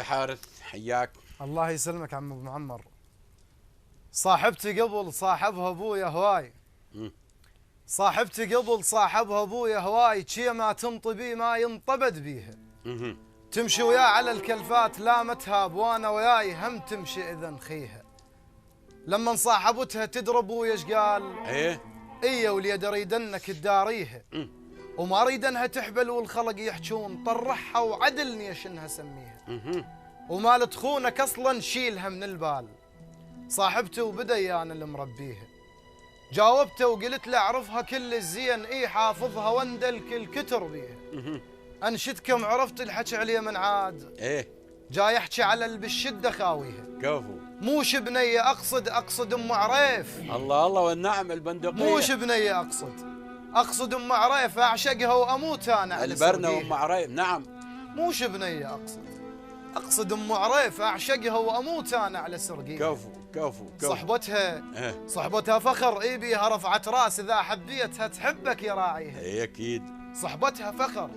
حارث حياك. الله يسلمك عم ابو معمر. صاحبتي قبل صاحبها ابويا هواي. صاحبتي قبل صاحبها ابويا هواي، شي ما تنطي بيه ما ينطبد بيها. تمشي وياه على الكلفات لا متهاب، وانا وياي هم تمشي اذا نخيها. لما صاحبتها تدري ابويا ايش قال؟ ايه وليد اريد انك تداريها، وما اريد انها تحبل والخلق يحجون، طرحها وعدلني ايش انها سميها. وما تخونك اصلا شيلها من البال. صاحبته وبدا انا اللي مربيها. جاوبته وقلت له اعرفها كل الزين، اي حافظها واندلك الكتر بيها. انشدكم عرفت الحكي عليه من عاد؟ جاي يحكي على اللي بالشده خاويها. كفو. موش بنيه اقصد ام عريف. الله الله والنعم البندقيه. موش بنيه اقصد ام عريف، اعشقها واموت انا على البرنه وام عريف. نعم. موش بنيه اقصد ام عريف، اعشقها واموت انا على سرقيها. كفو. صحبتها فخر، اي بيها رفعت راس، اذا حبيتها تحبك يا راعيها. اي اكيد. صحبتها فخر،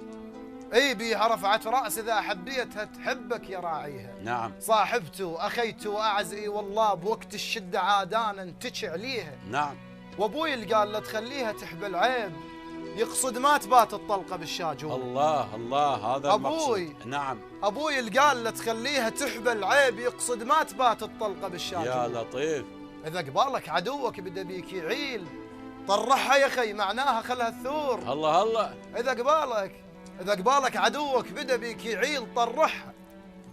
اي بيها رفعت راس، اذا حبيتها تحبك يا راعيها. نعم. صاحبته اخيته واعزئي والله، بوقت الشده عاد انا انتشي عليها. نعم. وابوي اللي قال لا تخليها تحبل عيب، يقصد ما تبات الطلقه بالشاجور. الله هذا ابوي المقصود. نعم. ابوي اللي قال لا تخليها تحبل عيب، يقصد ما تبات الطلقه بالشاجور. يا لطيف. اذا قبالك عدوك بدا بيك يعيل، طرحها يا اخي معناها خلها الثور. الله. اذا قبالك عدوك بدا بيك يعيل،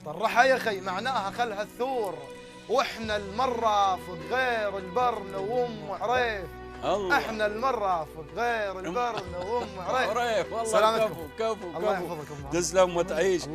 طرحها يا اخي معناها خلها الثور. واحنا المره فوق غير البرن وام عريف. الله. احنا المره فوق غير البرن وام عريف. والله. سلامتكم. كفو. الله يحفظكم. تسلم وتعيش.